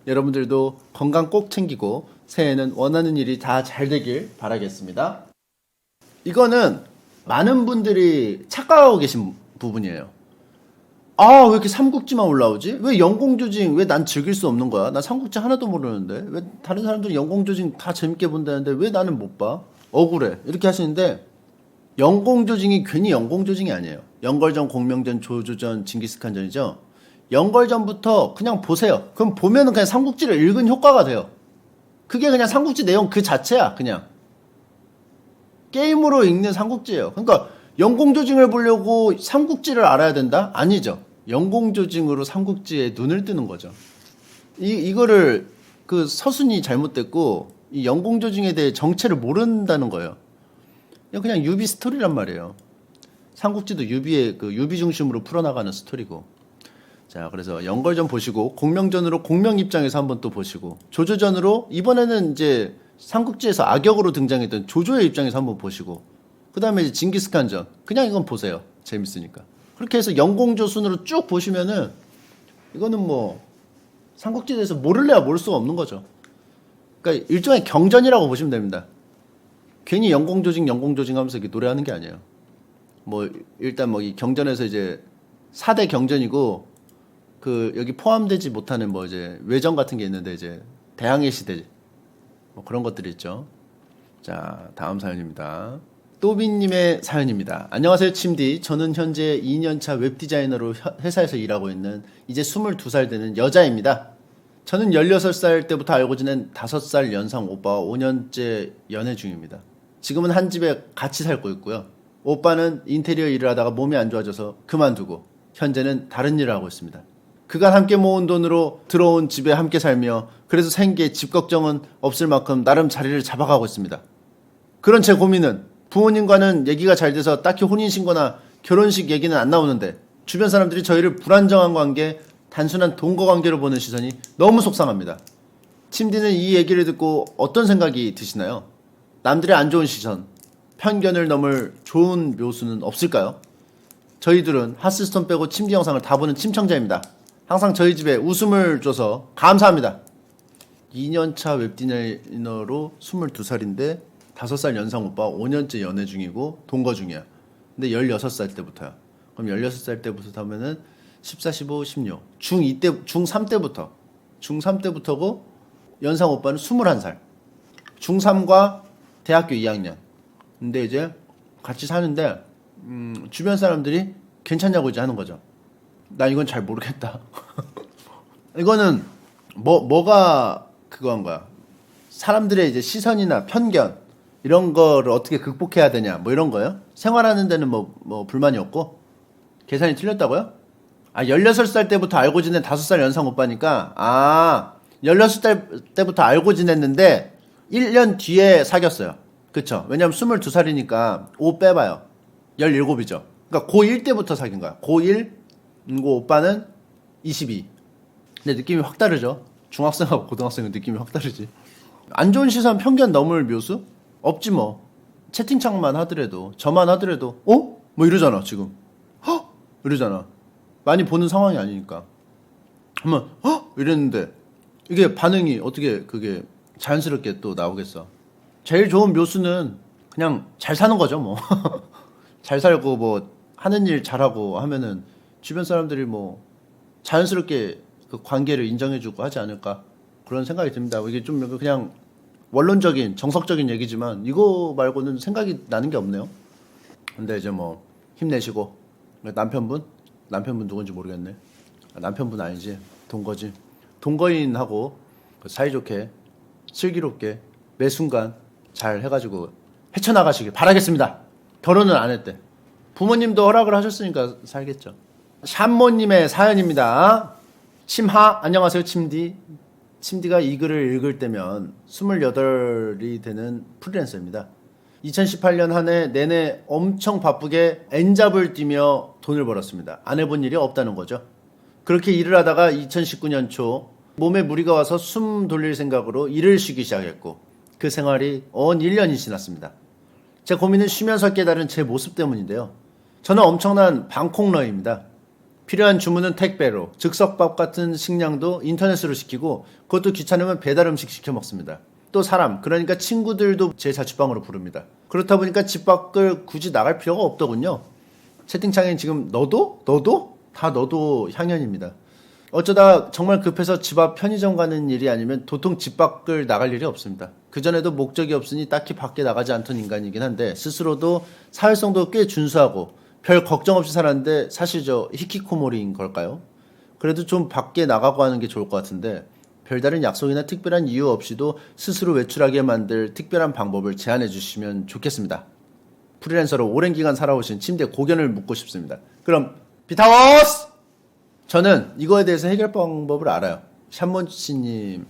여러분들도 건강 꼭 챙기고 새해에는 원하는 일이 다 잘 되길 바라겠습니다. 이거는 많은 분들이 착각하고 계신 부분이에요. 왜 이렇게 삼국지만 올라오지? 왜 영공조징 왜 난 즐길 수 없는 거야? 나 삼국지 하나도 모르는데 왜 다른 사람들은 영공조징 다 재밌게 본다는데 왜 나는 못 봐? 억울해 이렇게 하시는데 영공조징이 괜히 영공조징이 아니에요. 영걸전, 공명전, 조조전, 징기스칸전이죠. 영걸전부터 그냥 보세요. 그럼 보면은 그냥 삼국지를 읽은 효과가 돼요. 그게 그냥 삼국지 내용 그 자체야. 그냥 게임으로 읽는 삼국지예요. 그러니까 영공조징을 보려고 삼국지를 알아야 된다? 아니죠. 영공조징으로 삼국지에 눈을 뜨는 거죠. 이거를 그 서순이 잘못됐고 이 영공조징에 대해 정체를 모른다는 거예요. 그냥 유비 스토리란 말이에요. 삼국지도 유비의 그 유비 중심으로 풀어나가는 스토리고. 자, 그래서 영걸전 보시고 공명전으로 공명 입장에서 한번 또 보시고 조조전으로 이번에는 이제 삼국지에서 악역으로 등장했던 조조의 입장에서 한번 보시고 그 다음에 이제 징기스칸전 그냥 이건 보세요. 재밌으니까. 그렇게 해서 영공조순으로 쭉 보시면은 이거는 뭐 삼국지에 대해서 모를래야 모를 수가 없는 거죠. 그러니까 일종의 경전이라고 보시면 됩니다. 괜히 영공조징 하면서 이렇게 노래하는 게 아니에요. 뭐 일단 뭐 이 경전에서 이제 4대 경전이고 그 여기 포함되지 못하는 뭐 이제 외전 같은 게 있는데 이제 대항해 시대 뭐 그런 것들이 있죠. 자, 다음 사연입니다. 또비님의 사연입니다. 안녕하세요, 침디. 저는 현재 2년차 웹디자이너로 회사에서 일하고 있는 이제 22살 되는 여자입니다. 저는 16살 때부터 알고 지낸 5살 연상 오빠와 5년째 연애 중입니다. 지금은 한 집에 같이 살고 있고요. 오빠는 인테리어 일을 하다가 몸이 안 좋아져서 그만두고 현재는 다른 일을 하고 있습니다. 그간 함께 모은 돈으로 들어온 집에 함께 살며 그래서 생계 집 걱정은 없을 만큼 나름 자리를 잡아가고 있습니다. 그런 제 고민은 부모님과는 얘기가 잘 돼서 딱히 혼인신고나 결혼식 얘기는 안 나오는데 주변 사람들이 저희를 불안정한 관계, 단순한 동거 관계로 보는 시선이 너무 속상합니다. 침디는 이 얘기를 듣고 어떤 생각이 드시나요? 남들의 안 좋은 시선, 편견을 넘을 좋은 묘수는 없을까요? 저희들은 하스스톤 빼고 침디 영상을 다 보는 침청자입니다. 항상 저희 집에 웃음을 줘서 감사합니다. 2년차 웹디자이너로 22살인데 5살 연상 오빠 5년째 연애 중이고 동거 중이야. 근데 16살 때부터야. 그럼 16살 때부터 하면은 14, 15, 16. 중3 때부터. 중3 때부터고 연상 오빠는 21살. 중3과 대학교 2학년. 근데 이제 같이 사는데 주변 사람들이 괜찮냐고 이제 하는 거죠. 나 이건 잘 모르겠다. 이거는 뭐가 그거한 거야. 사람들의 이제 시선이나 편견 이런 거를 어떻게 극복해야 되냐 뭐 이런 거요. 생활하는 데는 뭐 불만이 없고 계산이 틀렸다고요? 16살 때부터 알고 지낸 5살 연상 오빠니까 16살 때부터 알고 지냈는데 1년 뒤에 사귀었어요. 그쵸? 왜냐면 22살이니까 5 빼봐요. 17이죠. 그러니까 고1 때부터 사귄 거야. 고1, 오빠는 22. 근데 느낌이 확 다르죠? 중학생하고 고등학생은 느낌이 확 다르지. 안 좋은 시선 편견 넘을 묘수? 없지 뭐. 채팅창만 하더라도, 저만 하더라도, 뭐 이러잖아, 지금. 이러잖아. 많이 보는 상황이 아니니까. 한번, 이랬는데, 이게 반응이 어떻게 그게 자연스럽게 또 나오겠어. 제일 좋은 묘수는 그냥 잘 사는 거죠, 뭐. 잘 살고, 뭐, 하는 일 잘하고 하면은 주변 사람들이 뭐, 자연스럽게 그 관계를 인정해주고 하지 않을까. 그런 생각이 듭니다. 이게 좀 그냥 원론적인, 정석적인 얘기지만 이거 말고는 생각이 나는 게 없네요. 근데 이제 뭐, 힘내시고, 남편분 누군지 모르겠네. 남편분 아니지. 동거지. 동거인하고 사이좋게, 슬기롭게, 매 순간 잘 해가지고 헤쳐나가시길 바라겠습니다. 결혼은 안 했대. 부모님도 허락을 하셨으니까 살겠죠. 샴모님의 사연입니다. 침하, 안녕하세요, 침디. 침디가 이 글을 읽을 때면 28이 되는 프리랜서입니다. 2018년 한 해 내내 엄청 바쁘게 N잡을 뛰며 돈을 벌었습니다. 안 해본 일이 없다는 거죠. 그렇게 일을 하다가 2019년 초 몸에 무리가 와서 숨 돌릴 생각으로 일을 쉬기 시작했고 그 생활이 1년이 지났습니다. 제 고민은 쉬면서 깨달은 제 모습 때문인데요. 저는 엄청난 방콕러입니다. 필요한 주문은 택배로, 즉석밥 같은 식량도 인터넷으로 시키고 그것도 귀찮으면 배달 음식 시켜 먹습니다. 또 사람, 그러니까 친구들도 제 자취방으로 부릅니다. 그렇다 보니까 집 밖을 굳이 나갈 필요가 없더군요. 채팅창에 지금 너도? 다 너도 향연입니다. 어쩌다 정말 급해서 집 앞 편의점 가는 일이 아니면 도통 집 밖을 나갈 일이 없습니다. 그전에도 목적이 없으니 딱히 밖에 나가지 않던 인간이긴 한데 스스로도 사회성도 꽤 준수하고 별 걱정 없이 살았는데 사실 저 히키코모리인 걸까요? 그래도 좀 밖에 나가고 하는 게 좋을 것 같은데 별다른 약속이나 특별한 이유 없이도 스스로 외출하게 만들 특별한 방법을 제안해 주시면 좋겠습니다. 프리랜서로 오랜 기간 살아오신 침대 고견을 묻고 싶습니다. 그럼 비타워스! 저는 이거에 대해서 해결 방법을 알아요. 샴몬치님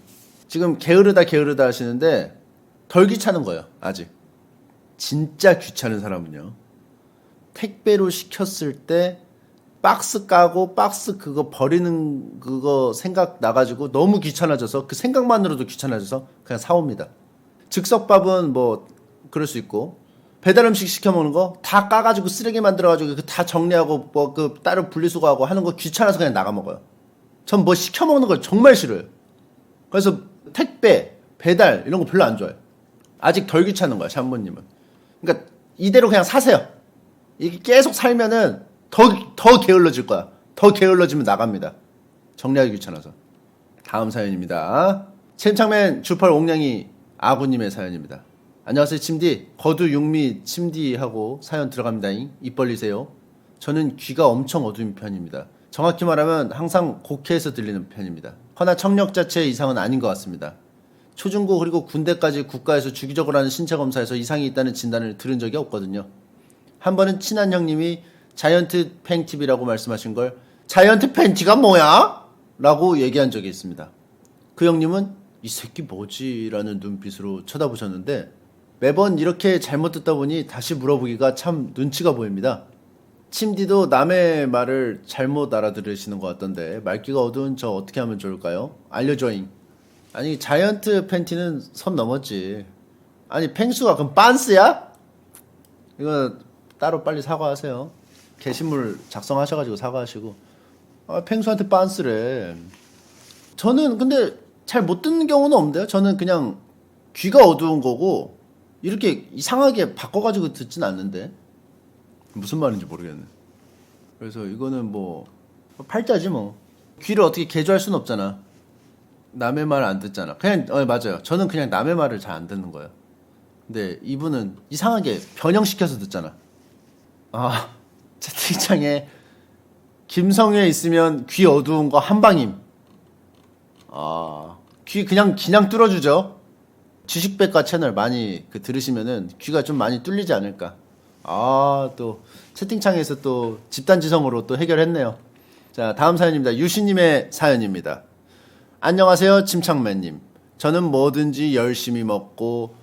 지금 게으르다 하시는데 덜 귀찮은 거예요. 아직. 진짜 귀찮은 사람은요. 택배로 시켰을 때 박스 까고 박스 그거 버리는 그거 생각 나가지고 너무 귀찮아져서 그 생각만으로도 귀찮아져서 그냥 사옵니다. 즉석밥은 뭐 그럴 수 있고 배달 음식 시켜 먹는 거 다 까가지고 쓰레기 만들어가지고 그 다 정리하고 뭐 그 따로 분리수거하고 하는 거 귀찮아서 그냥 나가 먹어요. 전 뭐 시켜 먹는 걸 정말 싫어요. 그래서 택배, 배달 이런 거 별로 안 좋아해요. 아직 덜 귀찮은 거야, 샴보님은. 그러니까 이대로 그냥 사세요. 이게 계속 살면은 더 게을러질 거야. 더 게을러지면 나갑니다. 정리하기 귀찮아서. 다음 사연입니다. 챔창맨 주펄 옥냥이 아구님의 사연입니다. 안녕하세요, 침디. 거두 육미 침디하고 사연 들어갑니다잉. 입 벌리세요. 저는 귀가 엄청 어두운 편입니다. 정확히 말하면 항상 곡해에서 들리는 편입니다. 허나 청력 자체의 이상은 아닌 것 같습니다. 초중고 그리고 군대까지 국가에서 주기적으로 하는 신체 검사에서 이상이 있다는 진단을 들은 적이 없거든요. 한 번은 친한 형님이 자이언트 팬티비라고 말씀하신 걸 자이언트 팬티가 뭐야? 라고 얘기한 적이 있습니다. 그 형님은 이 새끼 뭐지? 라는 눈빛으로 쳐다보셨는데 매번 이렇게 잘못 듣다 보니 다시 물어보기가 참 눈치가 보입니다. 침디도 남의 말을 잘못 알아들으시는 것 같던데 말귀가 어두운 저 어떻게 하면 좋을까요? 알려줘잉. 아니 자이언트 팬티는 선 넘었지. 아니 펭수가 그럼 빤스야? 이거 따로 빨리 사과하세요. 게시물 작성하셔가지고 사과하시고. 아, 펭수한테 빤스래. 저는 근데 잘 못 듣는 경우는 없는데요. 저는 그냥 귀가 어두운 거고 이렇게 이상하게 바꿔가지고 듣진 않는데 무슨 말인지 모르겠네. 그래서 이거는 뭐 팔자지 뭐. 귀를 어떻게 개조할 수는 없잖아. 남의 말 안 듣잖아. 그냥 맞아요. 저는 그냥 남의 말을 잘 안 듣는 거예요. 근데 이분은 이상하게 변형시켜서 듣잖아. 아, 채팅창에 김성회 있으면 귀 어두운 거 한방임. 아, 귀 그냥 뚫어주죠. 지식백과 채널 많이 들으시면은 귀가 좀 많이 뚫리지 않을까. 아, 또 채팅창에서 또 집단지성으로 또 해결했네요. 자, 다음 사연입니다. 유시님의 사연입니다. 안녕하세요, 침착맨님. 저는 뭐든지 열심히 먹고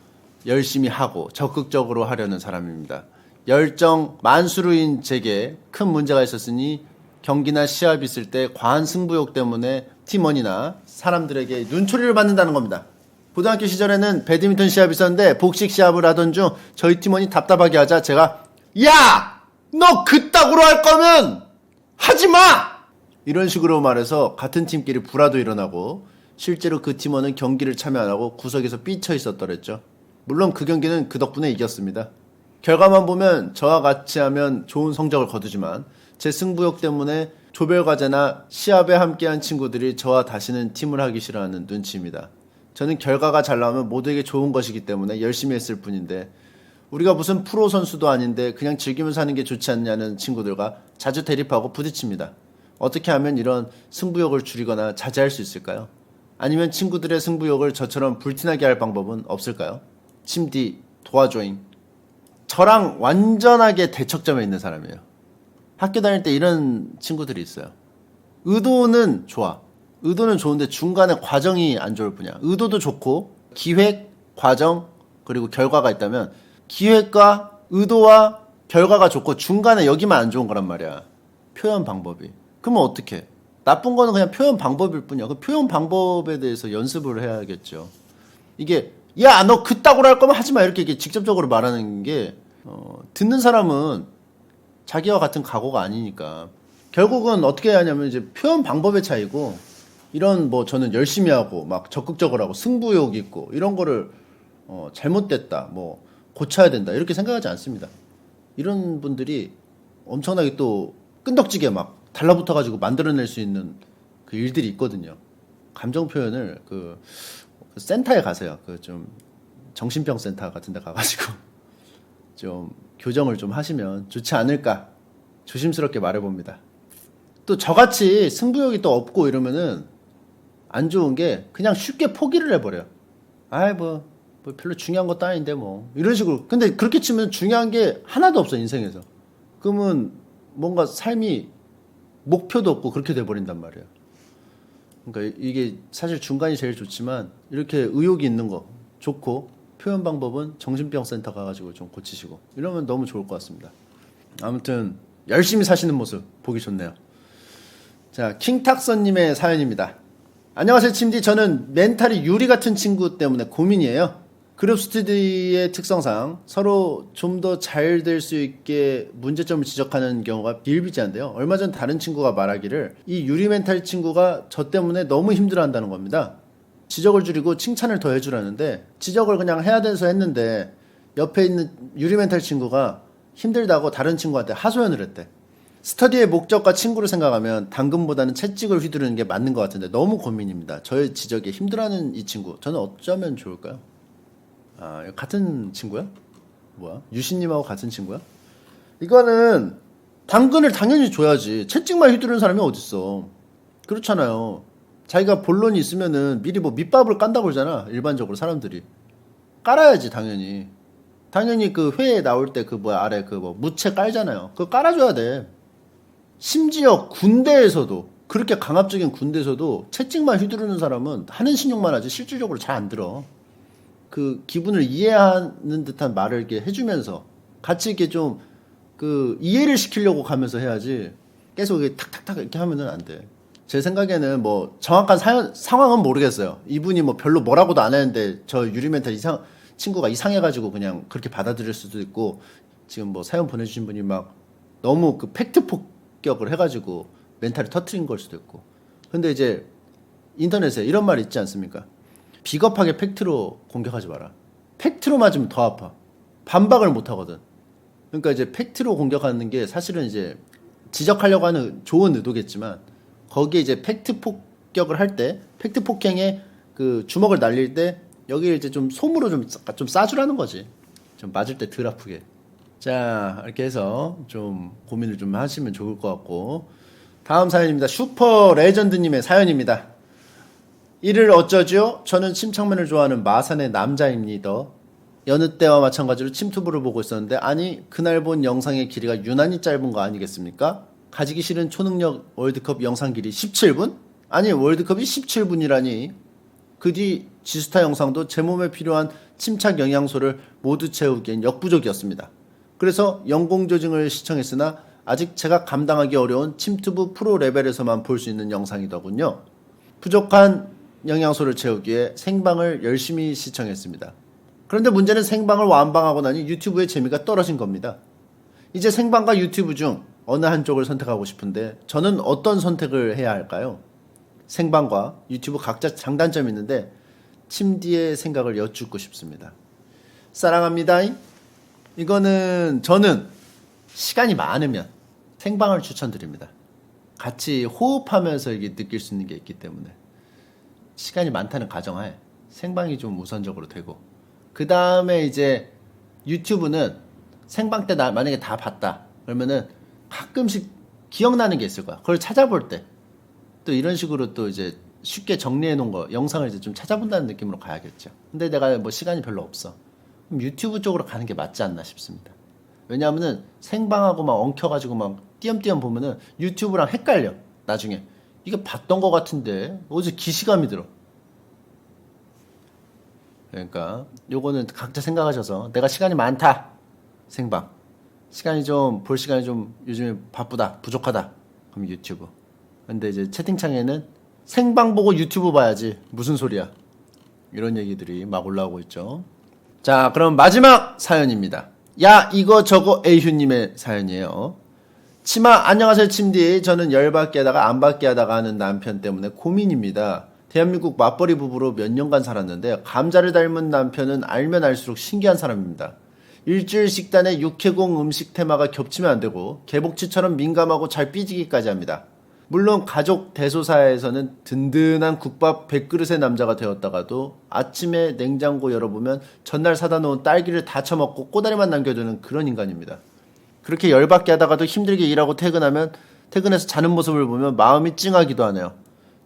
열심히 하고 적극적으로 하려는 사람입니다. 열정 만수르인 제게 큰 문제가 있었으니 경기나 시합 있을 때 과한 승부욕 때문에 팀원이나 사람들에게 눈초리를 받는다는 겁니다. 고등학교 시절에는 배드민턴 시합이 있었는데 복식 시합을 하던 중 저희 팀원이 답답하게 하자 제가 야! 너 그따구로 할 거면 하지 마! 이런 식으로 말해서 같은 팀끼리 불화도 일어나고 실제로 그 팀원은 경기를 참여 안 하고 구석에서 삐쳐 있었더랬죠. 물론 그 경기는 그 덕분에 이겼습니다. 결과만 보면 저와 같이 하면 좋은 성적을 거두지만 제 승부욕 때문에 조별과제나 시합에 함께한 친구들이 저와 다시는 팀을 하기 싫어하는 눈치입니다. 저는 결과가 잘 나오면 모두에게 좋은 것이기 때문에 열심히 했을 뿐인데 우리가 무슨 프로 선수도 아닌데 그냥 즐기면서 하는 게 좋지 않냐는 친구들과 자주 대립하고 부딪힙니다. 어떻게 하면 이런 승부욕을 줄이거나 자제할 수 있을까요? 아니면 친구들의 승부욕을 저처럼 불티나게 할 방법은 없을까요? 침디 도와줘잉. 저랑 완전하게 대척점에 있는 사람이에요. 학교 다닐 때 이런 친구들이 있어요. 의도는 좋아. 의도는 좋은데 중간에 과정이 안 좋을 뿐이야. 의도도 좋고 기획, 과정, 그리고 결과가 있다면 기획과 의도와 결과가 좋고 중간에 여기만 안 좋은 거란 말이야. 표현 방법이. 그러면 어떡해? 나쁜 거는 그냥 표현 방법일 뿐이야. 그 표현 방법에 대해서 연습을 해야겠죠. 이게 야, 너 그따구로 할 거면 하지 마. 이렇게 직접적으로 말하는 게 듣는 사람은 자기와 같은 각오가 아니니까 결국은 어떻게 해야 하냐면 이제 표현 방법의 차이고 이런 뭐 저는 열심히 하고 막 적극적으로 하고 승부욕 있고 이런 거를 잘못됐다 뭐 고쳐야 된다 이렇게 생각하지 않습니다. 이런 분들이 엄청나게 또 끈덕지게 막 달라붙어가지고 만들어낼 수 있는 그 일들이 있거든요. 감정 표현을 그 센터에 가세요. 그 좀 정신병 센터 같은 데 가가지고 좀 교정을 좀 하시면 좋지 않을까 조심스럽게 말해봅니다. 또 저같이 승부욕이 또 없고 이러면은 안 좋은 게 그냥 쉽게 포기를 해버려요. 아이 뭐 별로 중요한 것도 아닌데 뭐 이런 식으로. 근데 그렇게 치면 중요한 게 하나도 없어 인생에서. 그러면 뭔가 삶이 목표도 없고 그렇게 돼버린단 말이에요. 그러니까 이게 사실 중간이 제일 좋지만 이렇게 의욕이 있는 거 좋고 표현 방법은 정신병 센터 가가지고 좀 고치시고 이러면 너무 좋을 것 같습니다. 아무튼 열심히 사시는 모습 보기 좋네요. 자, 킹탁선님의 사연입니다. 안녕하세요 침디. 저는 멘탈이 유리 같은 친구 때문에 고민이에요. 그룹 스터디의 특성상 서로 좀 더 잘 될 수 있게 문제점을 지적하는 경우가 비일비재한데요. 얼마 전 다른 친구가 말하기를 이 유리 멘탈 친구가 저 때문에 너무 힘들어한다는 겁니다. 지적을 줄이고 칭찬을 더 해주라는데 지적을 그냥 해야 돼서 했는데 옆에 있는 유리 멘탈 친구가 힘들다고 다른 친구한테 하소연을 했대. 스터디의 목적과 친구를 생각하면 당근보다는 채찍을 휘두르는 게 맞는 것 같은데 너무 고민입니다. 저의 지적에 힘들어하는 이 친구 저는 어쩌면 좋을까요? 아, 같은 친구야? 뭐야? 유신님하고 같은 친구야? 이거는 당근을 당연히 줘야지. 채찍만 휘두르는 사람이 어딨어. 그렇잖아요. 자기가 본론이 있으면은 미리 뭐 밑밥을 깐다고 그러잖아. 일반적으로 사람들이 깔아야지 당연히. 당연히 그 회에 나올 때 그 뭐야 아래 그 뭐 무채 깔잖아요. 그거 깔아줘야 돼. 심지어 군대에서도 그렇게 강압적인 군대에서도 채찍만 휘두르는 사람은 하는 신용만 하지 실질적으로 잘 안 들어. 그 기분을 이해하는 듯한 말을 이렇게 해주면서 같이 이렇게 좀 그 이해를 시키려고 가면서 해야지 계속 이렇게 탁탁탁 이렇게 하면은 안 돼. 제 생각에는 뭐 정확한 상황은 모르겠어요. 이분이 뭐 별로 뭐라고도 안 했는데 저 유리멘탈 친구가 이상해가지고 그냥 그렇게 받아들일 수도 있고 지금 뭐 사연 보내주신 분이 막 너무 그 팩트 폭격을 해가지고 멘탈이 터트린 걸 수도 있고. 근데 이제 인터넷에 이런 말이 있지 않습니까? 비겁하게 팩트로 공격하지 마라. 팩트로 맞으면 더 아파. 반박을 못 하거든. 그러니까 이제 팩트로 공격하는 게 사실은 이제 지적하려고 하는 좋은 의도겠지만 거기에 이제 팩트 폭격을 할 때 팩트 폭행에 그 주먹을 날릴 때 여기 이제 좀 솜으로 좀 싸주라는 거지. 좀 맞을 때 덜 아프게. 자, 이렇게 해서 좀 고민을 좀 하시면 좋을 것 같고. 다음 사연입니다. 슈퍼 레전드님의 사연입니다. 이를 어쩌죠? 저는 침착맨을 좋아하는 마산의 남자입니다. 여느 때와 마찬가지로 침투부를 보고 있었는데 아니 그날 본 영상의 길이가 유난히 짧은 거 아니겠습니까? 가지기 싫은 초능력 월드컵 영상 길이 17분? 아니 월드컵이 17분이라니. 그 뒤 지스타 영상도 제 몸에 필요한 침착 영양소를 모두 채우기엔 역부족이었습니다. 그래서 영공조증을 시청했으나 아직 제가 감당하기 어려운 침투부 프로 레벨에서만 볼 수 있는 영상이더군요. 부족한 영양소를 채우기에 생방을 열심히 시청했습니다. 그런데 문제는 생방을 완방하고 나니 유튜브의 재미가 떨어진 겁니다. 이제 생방과 유튜브 중 어느 한쪽을 선택하고 싶은데 저는 어떤 선택을 해야 할까요? 생방과 유튜브 각자 장단점이 있는데 침디의 생각을 여쭙고 싶습니다. 사랑합니다. 이거는 저는 시간이 많으면 생방을 추천드립니다. 같이 호흡하면서 이게 느낄 수 있는 게 있기 때문에 시간이 많다는 가정하에 생방이 좀 우선적으로 되고 그 다음에 이제 유튜브는 생방 때 만약에 다 봤다 그러면은 가끔씩 기억나는 게 있을 거야. 그걸 찾아볼 때 또 이런 식으로 또 이제 쉽게 정리해 놓은 거 영상을 이제 좀 찾아본다는 느낌으로 가야겠죠. 근데 내가 뭐 시간이 별로 없어. 그럼 유튜브 쪽으로 가는 게 맞지 않나 싶습니다. 왜냐하면은 생방하고 막 엉켜가지고 막 띄엄띄엄 보면은 유튜브랑 헷갈려. 나중에 이게 봤던 거 같은데 어디서 기시감이 들어. 그러니까 요거는 각자 생각하셔서 내가 시간이 많다 생방 시간이 좀 볼 시간이 좀 요즘에 바쁘다 부족하다 그럼 유튜브. 근데 이제 채팅창에는 생방 보고 유튜브 봐야지 무슨 소리야 이런 얘기들이 막 올라오고 있죠. 자 그럼 마지막 사연입니다. 야 이거 저거 에이휴님의 사연이에요. 치마 안녕하세요 침디. 저는 열받게 하다가 안 받게 하다가 하는 남편 때문에 고민입니다. 대한민국 맞벌이 부부로 몇 년간 살았는데 감자를 닮은 남편은 알면 알수록 신기한 사람입니다. 일주일 식단에 육해공 음식 테마가 겹치면 안 되고 개복치처럼 민감하고 잘 삐지기까지 합니다. 물론 가족 대소사에서는 든든한 국밥 100그릇의 남자가 되었다가도 아침에 냉장고 열어보면 전날 사다 놓은 딸기를 다 처먹고 꼬다리만 남겨두는 그런 인간입니다. 그렇게 열받게 하다가도 힘들게 일하고 퇴근해서 자는 모습을 보면 마음이 찡하기도 하네요.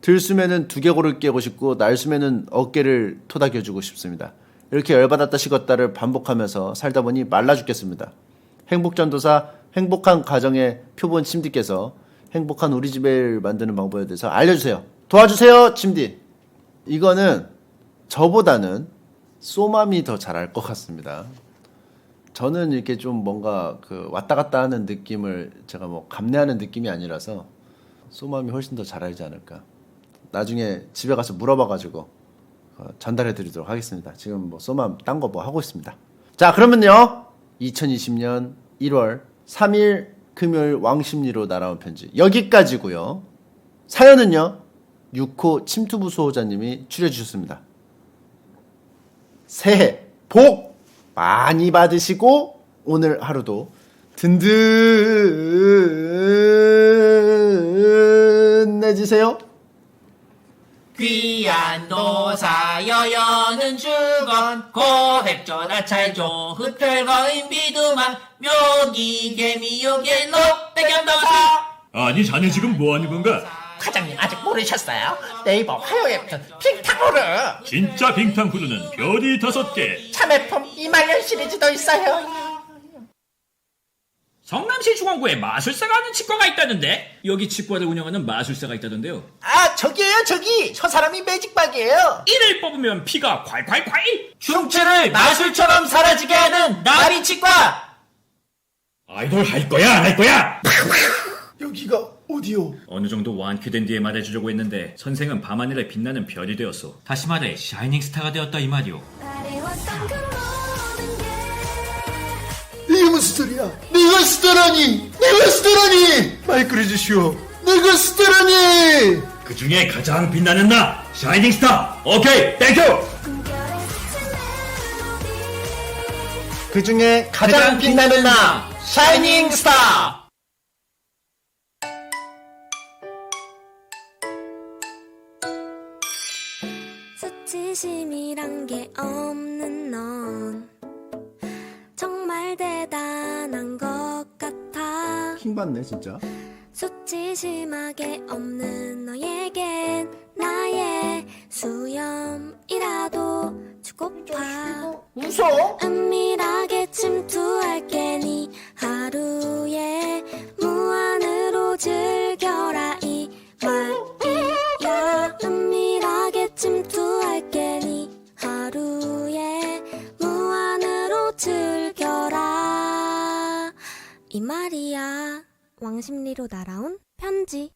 들숨에는 두개골을 깨고 싶고 날숨에는 어깨를 토닥여주고 싶습니다. 이렇게 열받았다 식었다를 반복하면서 살다 보니 말라 죽겠습니다. 행복전도사 행복한 가정의 표본 침디께서 행복한 우리 집을 만드는 방법에 대해서 알려주세요. 도와주세요 침디. 이거는 저보다는 쏘맘이 더 잘할 것 같습니다. 저는 이렇게 좀 뭔가 그 왔다 갔다 하는 느낌을 제가 뭐 감내하는 느낌이 아니라서 쏘맘이 훨씬 더 잘 알지 않을까. 나중에 집에 가서 물어봐가지고 전달해드리도록 하겠습니다. 지금 뭐 쏘맘 딴 거 뭐 하고 있습니다. 자 그러면요 2020년 1월 3일 금요일 왕십리로 날아온 편지 여기까지고요. 사연은요 6호 침투부 수호자님이 추려주셨습니다. 새해 복 많이 받으시고 오늘 하루도 든든해지세요. 귀한 노사여 여는 주건 고획조나 찰조 흡혈거인 비두만 묘기 개미 요괴 롯백염도사. 아니 자네 지금 뭐하는 건가? 사장님 아직 모르 모르셨어요? 네이버 화요웹툰 빙탕후루 진짜 빙탕후루는 별이 5개. 참외품 이말년 시리즈도 있어요. 성남시 중원구에 마술사가 하는 치과가 있다는데 여기 치과를 운영하는 마술사가 있다던데요. 아, 저기에요, 저기. 저 사람이 매직박이에요. 이를 뽑으면 피가 콸콸콸. 흉추를 마술처럼 사라지게 하는 나리 치과. 아이돌 할 거야 안 할 거야? 여기가 어디요? 어느 정도 완쾌된 뒤에 말해주려고 했는데 선생은 밤하늘에 빛나는 별이 되었어. 다시 말해 샤이닝 스타가 되었다 이 말이오. 이게 무슨 소리야? 내가 스타라니! 내가 스타라니! 마이크를 주시오. 내가 스타라니! 그 중에 가장 빛나는 나 샤이닝 스타. 오케이 땡큐. 그 중에 가장 빛나는 나 샤이닝 스타! 수치심이란 게 없는 넌 정말 대단한 것 같아. 킹받네 진짜. 수치심하게 없는 너에겐 나의 수염이라도 주고파. 웃어? 은밀하게 침투할게 네 하루에 무한으로 즐겨라 이 말이야. 은밀하게 침투할게 네 하루에 무한으로 즐겨라 이 말이야. 왕십리로 날아온 편지.